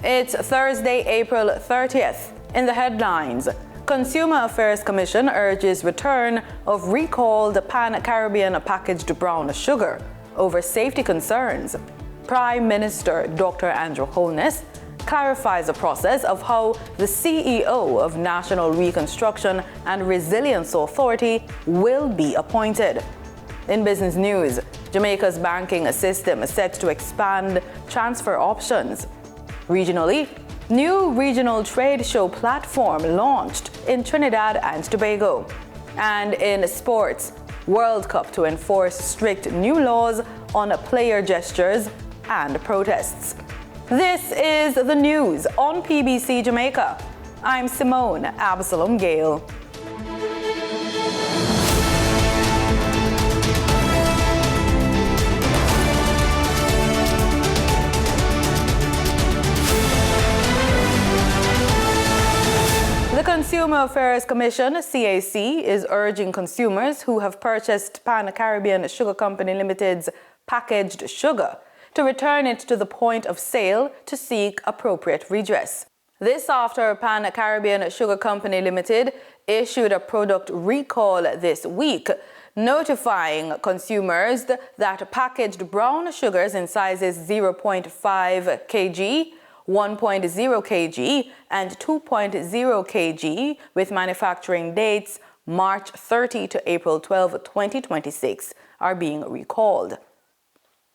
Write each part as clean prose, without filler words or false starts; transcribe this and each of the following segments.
It's Thursday, April 30th. In the headlines, Consumer Affairs Commission urges return of recalled Pan-Caribbean packaged brown sugar over safety concerns. Prime Minister Dr. Andrew Holness clarifies the process of how the CEO of National Reconstruction and Resilience Authority will be appointed. In business news, Jamaica's banking system is set to expand transfer options. Regionally, new regional trade show platform launched in Trinidad and Tobago. And in sports, World Cup to enforce strict new laws on player gestures and protests. This is the news on PBC Jamaica. I'm Simone Absalom Gale. The Consumer Affairs Commission, CAC, is urging consumers who have purchased Pan-Caribbean Sugar Company Limited's packaged sugar to return it to the point of sale to seek appropriate redress. This after Pan-Caribbean Sugar Company Limited issued a product recall this week, notifying consumers that packaged brown sugars in sizes 0.5 kg, 1.0 kg, and 2.0 kg with manufacturing dates March 30 to April 12, 2026 are being recalled.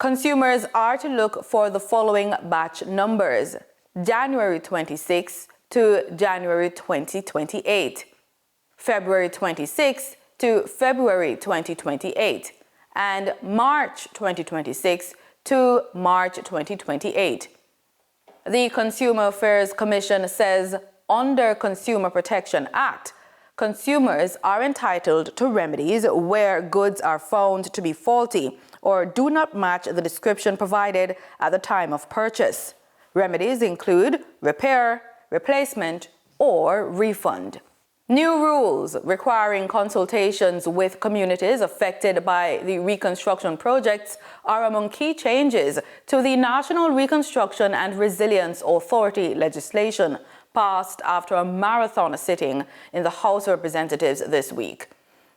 Consumers are to look for the following batch numbers: January 26 to January 2028, February 26 to February 2028, and March 2026 to March 2028. The Consumer Affairs Commission says under Consumer Protection Act, consumers are entitled to remedies where goods are found to be faulty or do not match the description provided at the time of purchase. Remedies include repair, replacement, or refund. New rules requiring consultations with communities affected by the reconstruction projects are among key changes to the National Reconstruction and Resilience Authority legislation passed after a marathon sitting in the House of Representatives this week.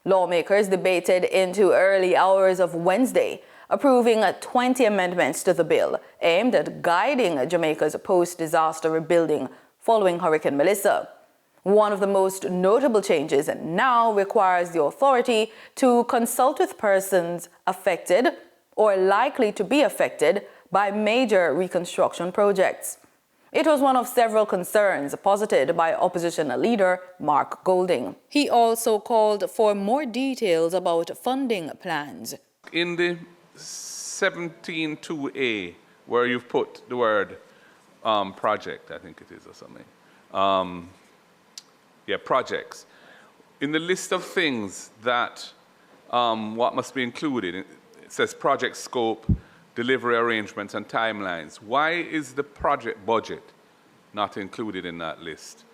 Lawmakers debated into early hours of Wednesday, approving 20 amendments to the bill aimed at guiding Jamaica's post-disaster rebuilding following Hurricane Melissa. One of the most notable changes now requires the authority to consult with persons affected or likely to be affected by major reconstruction projects. It was one of several concerns posited by opposition leader Mark Golding. He also called for more details about funding plans. In the 17.2a, where you've put the word project, I think it is, or something. Projects. In the list of things that what must be included, it says project scope, delivery arrangements, and timelines. Why is the project budget not included in that list?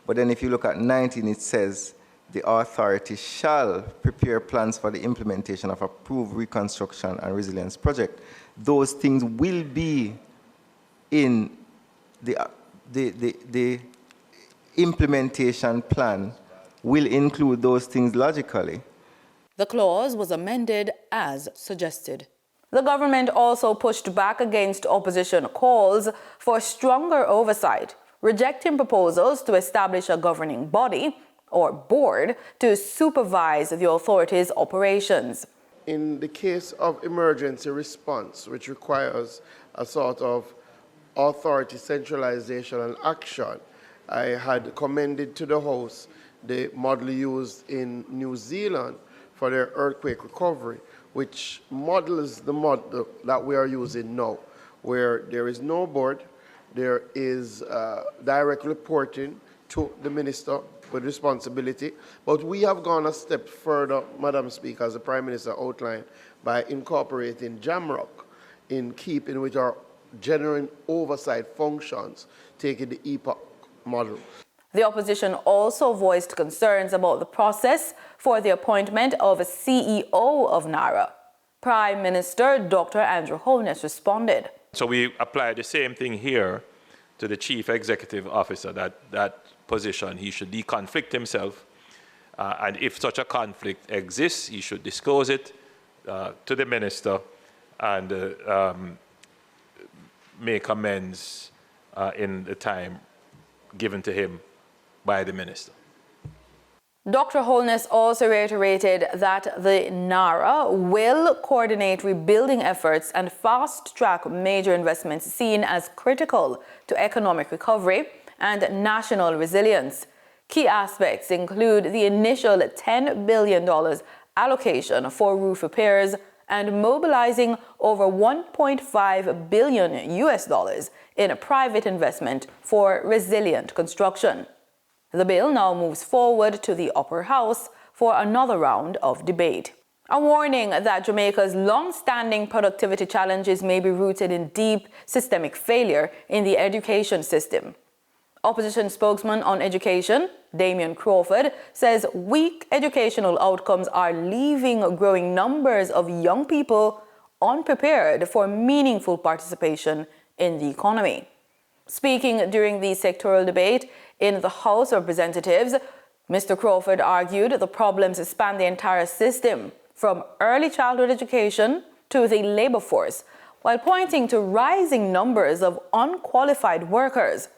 But then if you look at 19, it says the authority shall prepare plans for the implementation of approved reconstruction and resilience project. Those things will be in the implementation plan will include those things logically. The clause was amended as suggested. The government also pushed back against opposition calls for stronger oversight, rejecting proposals to establish a governing body or board to supervise the authority's operations. In the case of emergency response, which requires a sort of authority centralization and action, I had commended to the House the model used in New Zealand for their earthquake recovery, which models the model that we are using now, where there is no board, there is direct reporting to the minister with responsibility, but we have gone a step further, Madam Speaker, as the Prime Minister outlined, by incorporating Jamrock in keeping with our genuine oversight functions, taking the EPOC model. The opposition also voiced concerns about the process for the appointment of a CEO of NARA. Prime Minister Dr. Andrew Holness responded. So we apply the same thing here to the chief executive officer that position, he should deconflict himself. And if such a conflict exists, he should disclose it to the minister and make amends in the time given to him by the minister. Dr. Holness also reiterated that the NARA will coordinate rebuilding efforts and fast-track major investments seen as critical to economic recovery and national resilience. Key aspects include the initial $10 billion allocation for roof repairs and mobilizing over $1.5 billion in private investment for resilient construction. The bill now moves forward to the upper house for another round of debate. A warning that Jamaica's long-standing productivity challenges may be rooted in deep systemic failure in the education system. Opposition spokesman on education, Damian Crawford, says weak educational outcomes are leaving growing numbers of young people unprepared for meaningful participation in the economy. Speaking during the sectoral debate in the House of Representatives, Mr. Crawford argued the problems span the entire system, from early childhood education to the labor force, while pointing to rising numbers of unqualified workers,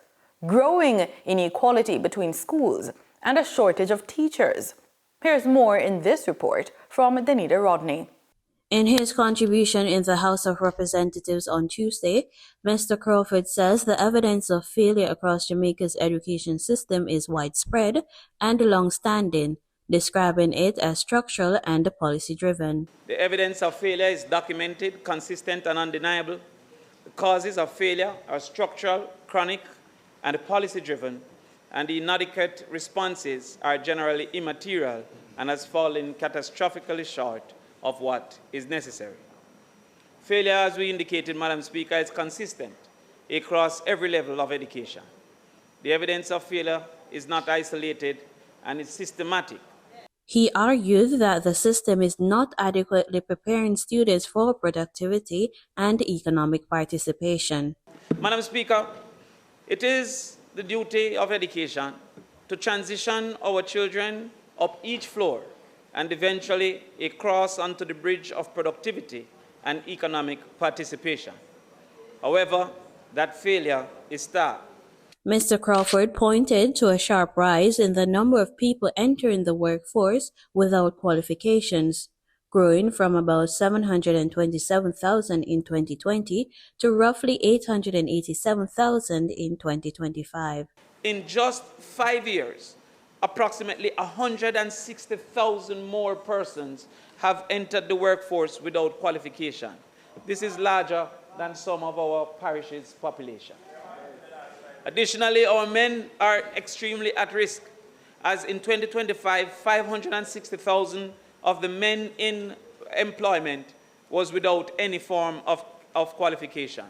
growing inequality between schools, and a shortage of teachers. Here's more in this report from Danita Rodney. In his contribution in the House of Representatives on Tuesday, Mr. Crawford says the evidence of failure across Jamaica's education system is widespread and long-standing, describing it as structural and policy-driven. The evidence of failure is documented, consistent, and undeniable. The causes of failure are structural, chronic, and policy-driven, and the inadequate responses are generally immaterial and has fallen catastrophically short of what is necessary. Failure, as we indicated, Madam Speaker, is consistent across every level of education. The evidence of failure is not isolated and is systematic. He argued that the system is not adequately preparing students for productivity and economic participation. Madam Speaker, it is the duty of education to transition our children up each floor and eventually across onto the bridge of productivity and economic participation. However, that failure is stark. Mr. Crawford pointed to a sharp rise in the number of people entering the workforce without qualifications, growing from about 727,000 in 2020 to roughly 887,000 in 2025. In just 5 years, approximately 160,000 more persons have entered the workforce without qualification. This is larger than some of our parishes' population. Additionally, our men are extremely at risk, as in 2025, 560,000 of the men in employment was without any form of qualification,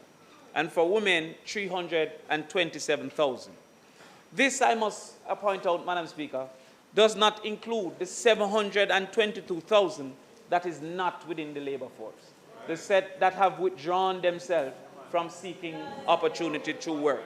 and for women, 327,000. This, I must point out, Madam Speaker, does not include the 722,000 that is not within the labor force, the set that have withdrawn themselves from seeking opportunity to work.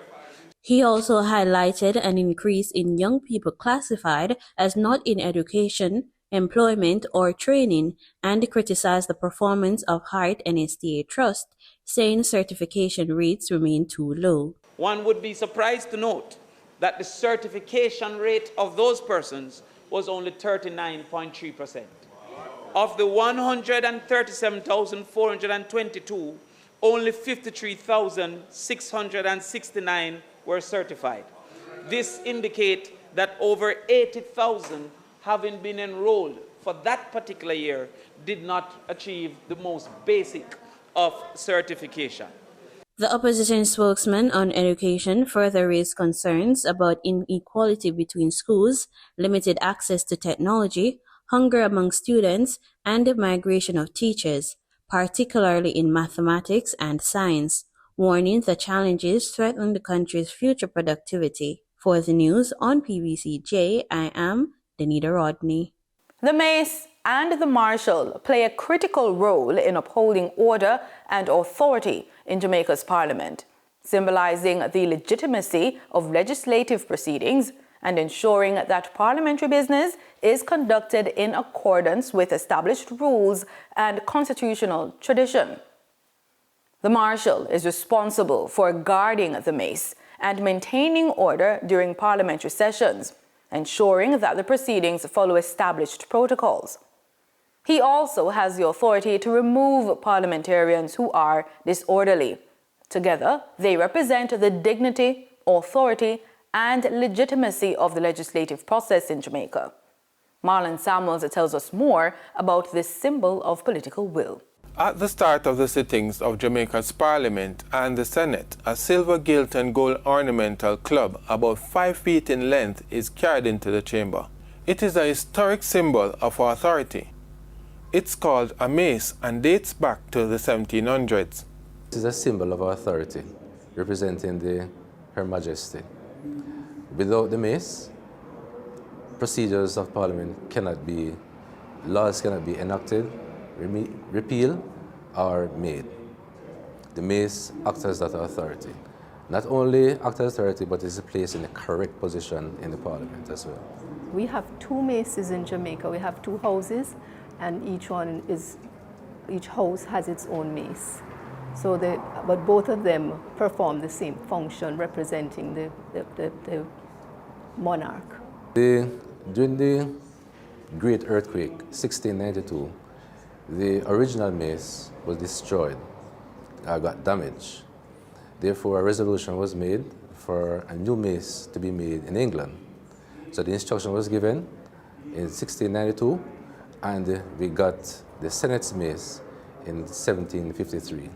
He also highlighted an increase in young people classified as not in education, employment, or training, and criticized the performance of Heart NSTA Trust, saying certification rates remain too low. One would be surprised to note that the certification rate of those persons was only 39.3%. Of the 137,422, only 53,669 were certified. This indicates that over 80,000 having been enrolled for that particular year did not achieve the most basic of certification. The opposition spokesman on education further raised concerns about inequality between schools, limited access to technology, hunger among students, and the migration of teachers, particularly in mathematics and science, warning the challenges threaten the country's future productivity. For the news on PBCJ, I am Danita Rodney. The mace and the marshal play a critical role in upholding order and authority in Jamaica's parliament. symbolizing the legitimacy of legislative proceedings and ensuring that parliamentary business is conducted in accordance with established rules and constitutional tradition. The Marshal is responsible for guarding the mace and maintaining order during parliamentary sessions, ensuring that the proceedings follow established protocols. He also has the authority to remove parliamentarians who are disorderly. Together, they represent the dignity, authority, and legitimacy of the legislative process in Jamaica. Marlon Samuels tells us more about this symbol of political will. At the start of the sittings of Jamaica's Parliament and the Senate, a silver, gilt and gold ornamental club about 5 feet in length is carried into the chamber. It is a historic symbol of authority. It's called a mace and dates back to the 1700s. This is a symbol of authority, representing Her Majesty. Without the mace, procedures of Parliament laws cannot be enacted, repealed, or made. The mace acts as that authority. Not only acts as authority, but is placed in the correct position in the Parliament as well. We have 2 maces in Jamaica. We have 2 houses, and each house has its own mace. But both of them perform the same function, representing the monarch. During the Great Earthquake, 1692, the original mace was destroyed, got damaged. Therefore, a resolution was made for a new mace to be made in England. So the instruction was given in 1692, and we got the Senate's mace in 1753.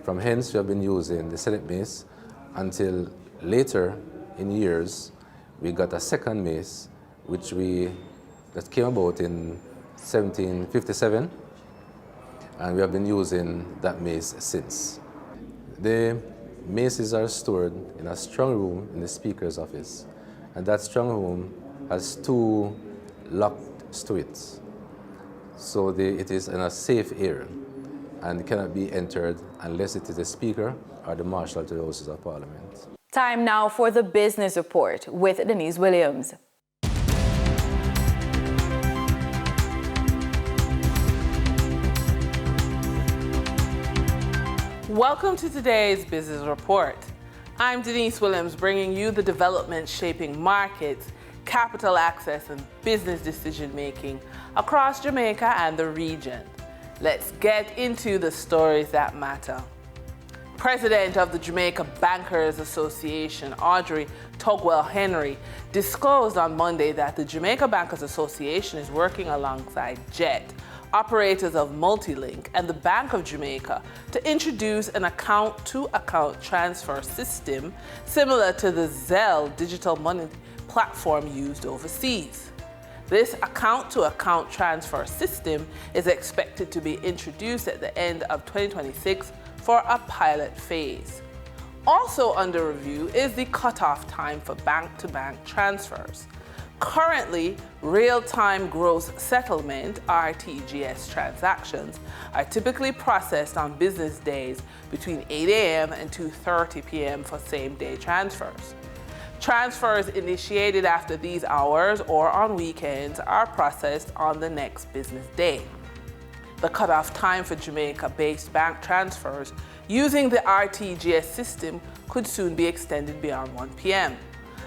From hence, we have been using the Senate mace until later in years, we got a second mace, that came about in 1757, and we have been using that mace since. The maces are stored in a strong room in the Speaker's office, and that strong room has 2 locks to it. So it is in a safe area and cannot be entered unless it is the Speaker or the Marshal to the Houses of Parliament. Time now for the Business Report with Denise Williams. Welcome to today's Business Report. I'm Denise Williams, bringing you the developments shaping markets, capital access, and business decision-making across Jamaica and the region. Let's get into the stories that matter. President of the Jamaica Bankers Association, Audrey Tugwell Henry, disclosed on Monday that the Jamaica Bankers Association is working alongside JET, operators of Multilink, and the Bank of Jamaica to introduce an account-to-account transfer system similar to the Zelle digital money platform used overseas. This account-to-account transfer system is expected to be introduced at the end of 2026 for a pilot phase. Also under review is the cutoff time for bank-to-bank transfers. Currently, real-time gross settlement, RTGS transactions, are typically processed on business days between 8 a.m. and 2:30 p.m. for same-day transfers. Transfers initiated after these hours or on weekends are processed on the next business day. The cutoff time for Jamaica-based bank transfers using the RTGS system could soon be extended beyond 1 p.m.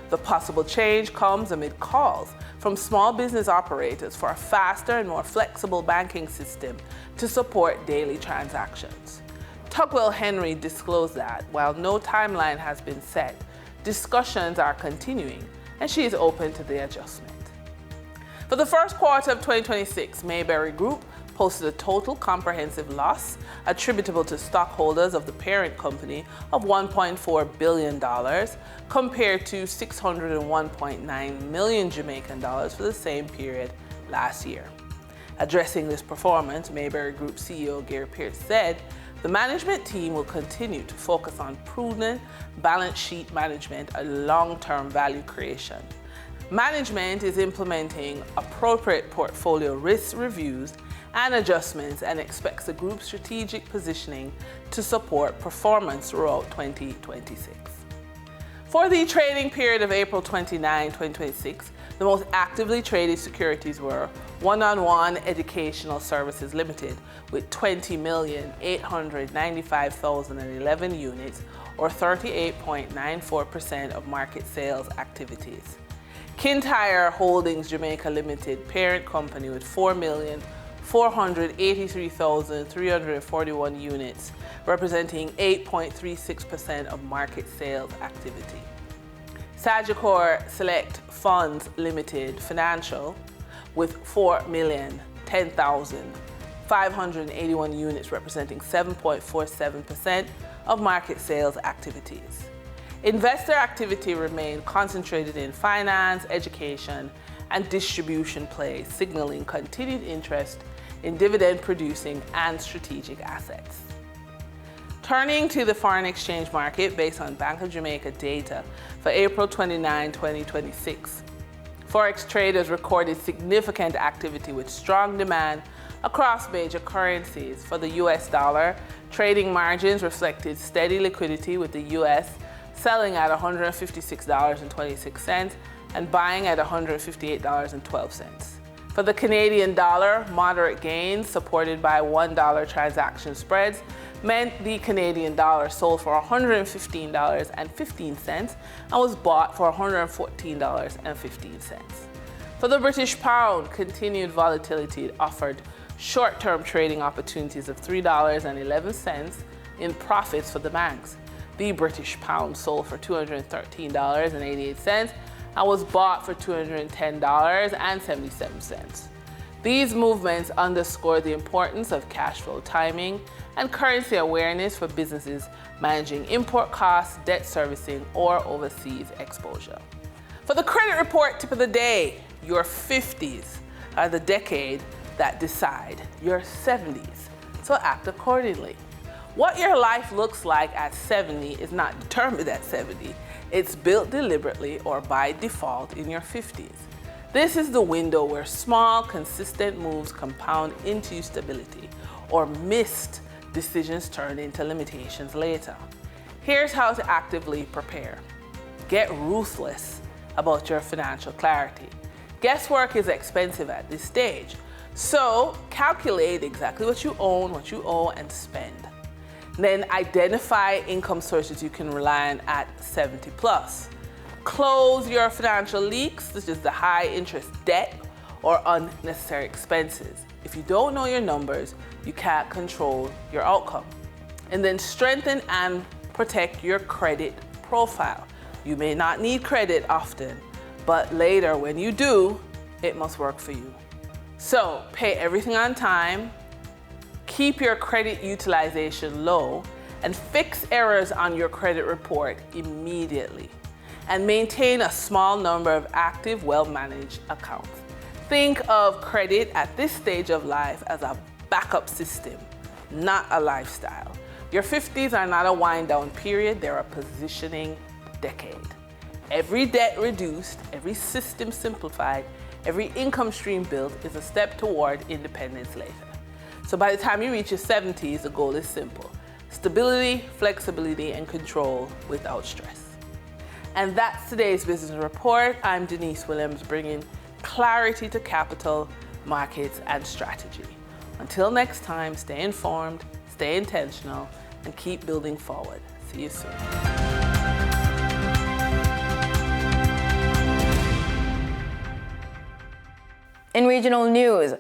The possible change comes amid calls from small business operators for a faster and more flexible banking system to support daily transactions. Tugwell Henry disclosed that while no timeline has been set, discussions are continuing, and she is open to the adjustment. For the first quarter of 2026, Mayberry Group posted a total comprehensive loss attributable to stockholders of the parent company of $1.4 billion compared to 601.9 million Jamaican dollars for the same period last year. Addressing this performance, Mayberry Group CEO Gary Pearce said, the management team will continue to focus on prudent balance sheet management and long-term value creation. Management is implementing appropriate portfolio risk reviews and adjustments and expects the group's strategic positioning to support performance throughout 2026. For the trading period of April 29, 2026, the most actively traded securities were One-on-One Educational Services Limited with 20,895,011 units, or 38.94% of market sales activities. Kintyre Holdings Jamaica Limited, parent company, with 4,483,341 units, representing 8.36% of market sales activity. Sagicor Select Funds Limited Financial, with 4,010,581 units, representing 7.47% of market sales activities. Investor activity remained concentrated in finance, education, and distribution plays, signaling continued interest in dividend-producing and strategic assets. Turning to the foreign exchange market based on Bank of Jamaica data for April 29, 2026, Forex traders recorded significant activity with strong demand across major currencies. For the US dollar, trading margins reflected steady liquidity, with the US selling at $156.26 and buying at $158.12. For the Canadian dollar, moderate gains supported by $1 transaction spreads meant the Canadian dollar sold for $115.15 and was bought for $114.15. For the British pound, continued volatility offered short-term trading opportunities of $3.11 in profits for the banks. The British pound sold for $213.88 and was bought for $210.77. These movements underscore the importance of cash flow timing and currency awareness for businesses managing import costs, debt servicing, or overseas exposure. For the credit report tip of the day, your 50s are the decade that decide your 70s, so act accordingly. What your life looks like at 70 is not determined at 70. It's built deliberately or by default in your 50s. This is the window where small, consistent moves compound into stability, or missed decisions turn into limitations later. Here's how to actively prepare. Get ruthless about your financial clarity. Guesswork is expensive at this stage, so calculate exactly what you own, what you owe, and spend. Then identify income sources you can rely on at 70 plus. Close your financial leaks, such as the high interest debt or unnecessary expenses. If you don't know your numbers, you can't control your outcome. And then strengthen and protect your credit profile. You may not need credit often, but later when you do, it must work for you. So pay everything on time, keep your credit utilization low, and fix errors on your credit report immediately. And maintain a small number of active, well-managed accounts. Think of credit at this stage of life as a backup system, not a lifestyle. Your 50s are not a wind-down period, they're a positioning decade. Every debt reduced, every system simplified, every income stream built is a step toward independence later. So by the time you reach your 70s, the goal is simple: stability, flexibility, and control without stress. And that's today's business report. I'm Denise Williams, bringing clarity to capital, markets, and strategy. Until next time, stay informed, stay intentional, and keep building forward. See you soon. In regional news,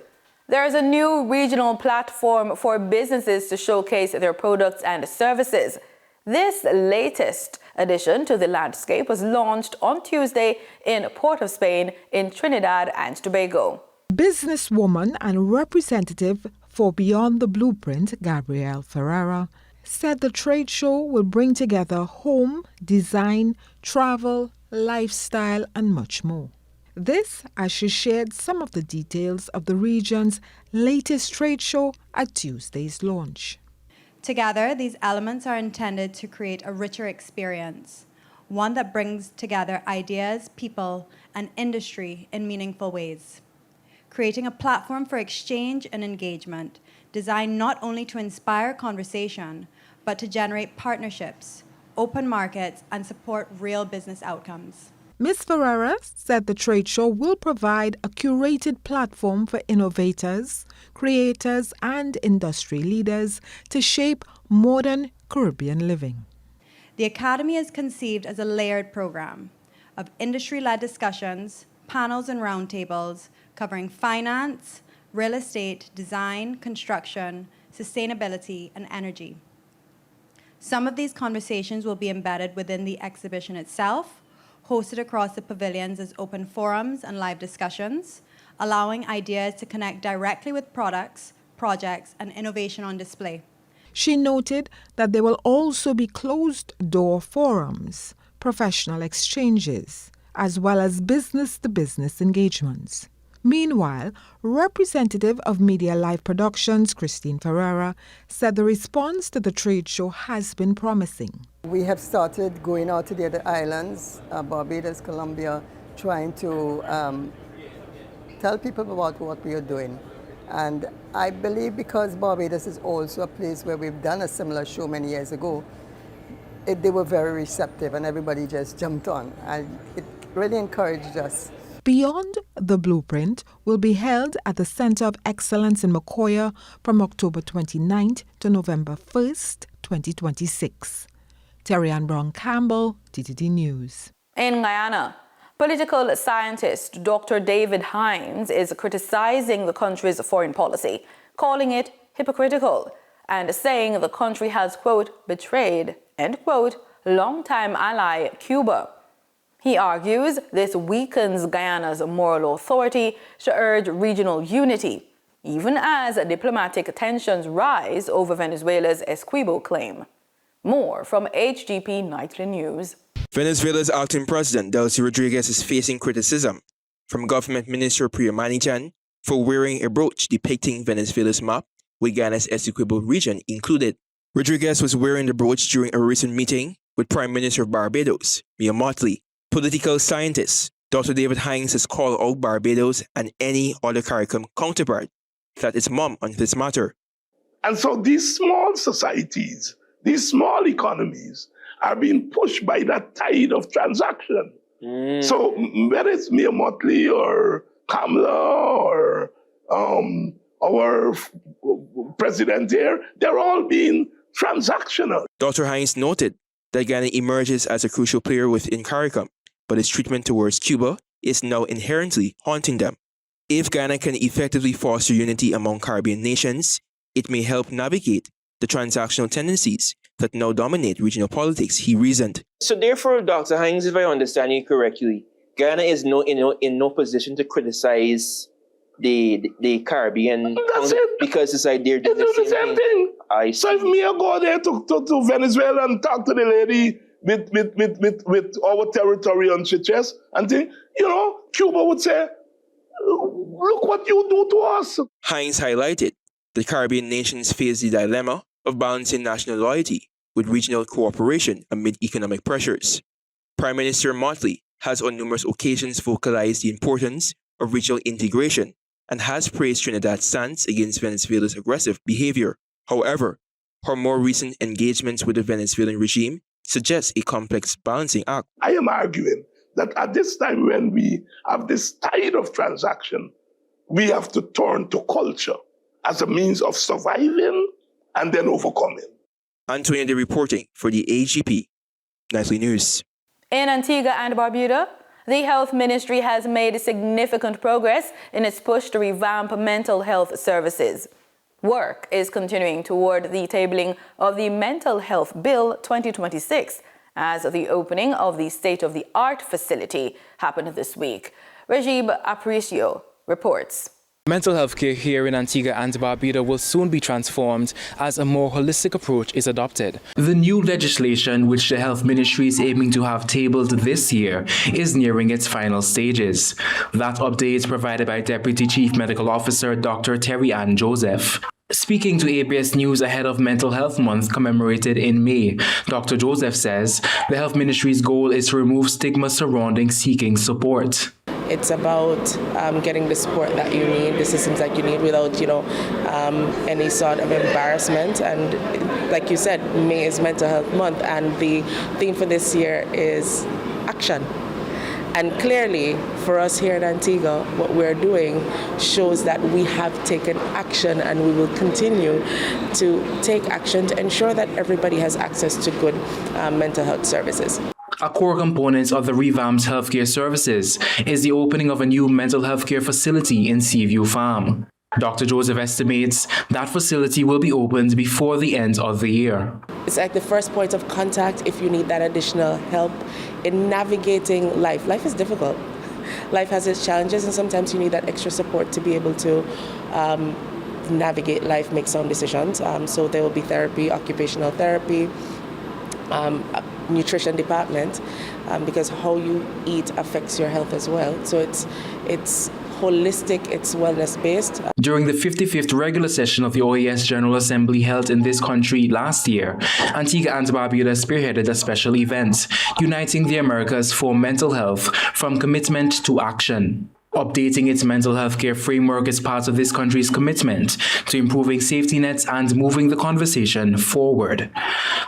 there is a new regional platform for businesses to showcase their products and services. This latest addition to the landscape was launched on Tuesday in Port of Spain in Trinidad and Tobago. Businesswoman and representative for Beyond the Blueprint, Gabrielle Ferrara, said the trade show will bring together home, design, travel, lifestyle, and much more. This as she shared some of the details of the region's latest trade show at Tuesday's launch. Together, these elements are intended to create a richer experience, one that brings together ideas, people, and industry in meaningful ways. creating a platform for exchange and engagement designed not only to inspire conversation, but to generate partnerships, open markets, and support real business outcomes. Ms. Ferreira said the trade show will provide a curated platform for innovators, creators, and industry leaders to shape modern Caribbean living. The Academy is conceived as a layered program of industry-led discussions, panels and roundtables covering finance, real estate, design, construction, sustainability, and energy. Some of these conversations will be embedded within the exhibition itself, hosted across the pavilions as open forums and live discussions, allowing ideas to connect directly with products, projects, and innovation on display. She noted that there will also be closed-door forums, professional exchanges, as well as business-to-business engagements. Meanwhile, representative of Media Live Productions, Christine Ferreira, said the response to the trade show has been promising. We have started going out to the other islands, Barbados, Colombia, trying to tell people about what we are doing. And I believe because Barbados is also a place where we've done a similar show many years ago, they were very receptive and everybody just jumped on. And it really encouraged us. Beyond the Blueprint will be held at the Center of Excellence in Mokoya from October 29th to November 1st, 2026. Terry Ann Brown Campbell, TTT News. In Guyana, political scientist Dr. David Hines is criticizing the country's foreign policy, calling it hypocritical, and saying the country has, quote, betrayed, end quote, longtime ally Cuba. He argues this weakens Guyana's moral authority to urge regional unity, even as diplomatic tensions rise over Venezuela's Essequibo claim. More from HGP Nightly News. Venezuela's acting president, Delcy Rodriguez, is facing criticism from Government Minister Priya Manijan for wearing a brooch depicting Venezuela's map with Guyana's Essequibo region included. Rodriguez was wearing the brooch during a recent meeting with Prime Minister of Barbados, Mia Mottley. Political scientist Dr. David Hines has called out Barbados and any other CARICOM counterpart that is mum on this matter. And so these small societies, these small economies are being pushed by that tide of transaction. So whether it's Mia Mottley or Kamala or our president here, they're all being transactional. Dr. Hines noted that Ghana emerges as a crucial player within CARICOM, but its treatment towards Cuba is now inherently haunting them. If Ghana can effectively foster unity among Caribbean nations, it may help navigate the transactional tendencies that now dominate regional politics, he reasoned. So therefore, Dr. Hines, if I understand you correctly, Ghana is in no position to criticize the Caribbean because it's like they're doing the same thing. So if me go there to Venezuela and talk to the lady with our territory on her chest and think, Cuba would say, look what you do to us. Hines highlighted the Caribbean nations face the dilemma of balancing national loyalty with regional cooperation amid economic pressures. Prime Minister Mottley has on numerous occasions vocalized the importance of regional integration and has praised Trinidad's stance against Venezuela's aggressive behavior. However, her more recent engagements with the Venezuelan regime suggest a complex balancing act. I am arguing that at this time when we have this tide of transaction, we have to turn to culture as a means of surviving and then overcoming. Antonio De reporting for the AGP Nightly News. In Antigua and Barbuda, the Health Ministry has made significant progress in its push to revamp mental health services. Work is continuing toward the tabling of the Mental Health Bill 2026 as the opening of the state-of-the-art facility happened this week. Regib Aparicio reports. Mental health care here in Antigua and Barbuda will soon be transformed as a more holistic approach is adopted. The new legislation, which the Health Ministry is aiming to have tabled this year, is nearing its final stages. That update is provided by Deputy Chief Medical Officer Dr. Terry Ann Joseph. Speaking to ABS News ahead of Mental Health Month commemorated in May, Dr. Joseph says the Health Ministry's goal is to remove stigma surrounding seeking support. It's about getting the support that you need, the systems that you need without, any sort of embarrassment. And like you said, May is Mental Health Month, and the theme for this year is action. And clearly, for us here in Antigua, what we're doing shows that we have taken action, and we will continue to take action to ensure that everybody has access to good mental health services. A core component of the revamped healthcare services is the opening of a new mental health care facility in Seaview Farm. Dr. Joseph estimates that facility will be opened before the end of the year. It's like the first point of contact if you need that additional help in navigating life. Life is difficult. Life has its challenges, and sometimes you need that extra support to be able to navigate life, make sound decisions. So there will be therapy, occupational therapy, nutrition department, because how you eat affects your health as well. So it's holistic, it's wellness-based. During the 55th regular session of the OAS General Assembly held in this country last year, Antigua and Barbuda spearheaded a special event, uniting the Americas for mental health from commitment to action. Updating its mental health care framework is part of this country's commitment to improving safety nets and moving the conversation forward.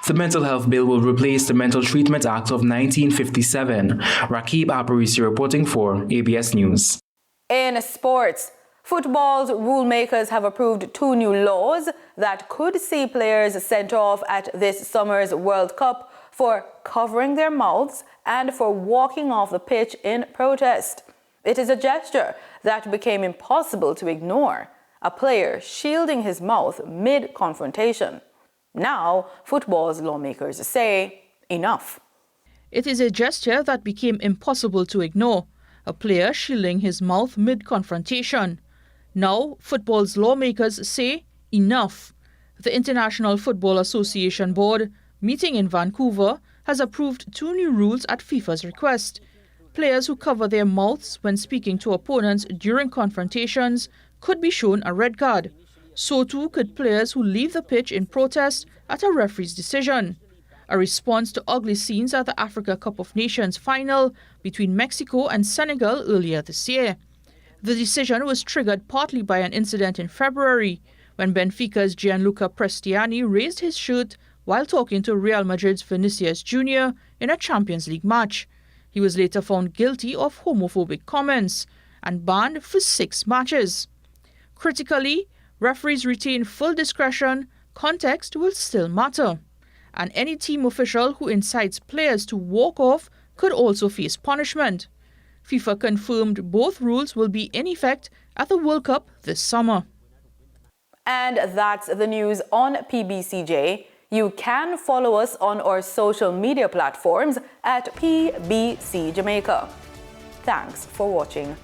The Mental Health Bill will replace the Mental Treatment Act of 1957. Rakib Aparisi reporting for ABS News. In sports, football's rule makers have approved 2 new laws that could see players sent off at this summer's World Cup for covering their mouths and for walking off the pitch in protest. It is a gesture that became impossible to ignore, a player shielding his mouth mid-confrontation. Now, football's lawmakers say, enough. It is a gesture that became impossible to ignore, a player shielding his mouth mid-confrontation. Now, football's lawmakers say, enough. The International Football Association Board, meeting in Vancouver, has approved 2 new rules at FIFA's request. Players who cover their mouths when speaking to opponents during confrontations could be shown a red card. So too could players who leave the pitch in protest at a referee's decision. A response to ugly scenes at the Africa Cup of Nations final between Mexico and Senegal earlier this year. The decision was triggered partly by an incident in February when Benfica's Gianluca Prestiani raised his shirt while talking to Real Madrid's Vinicius Jr. in a Champions League match. He was later found guilty of homophobic comments and banned for 6 matches. Critically, referees retain full discretion, context will still matter. And any team official who incites players to walk off could also face punishment. FIFA confirmed both rules will be in effect at the World Cup this summer. And that's the news on PBCJ. You can follow us on our social media platforms at PBCJamaica. Thanks for watching.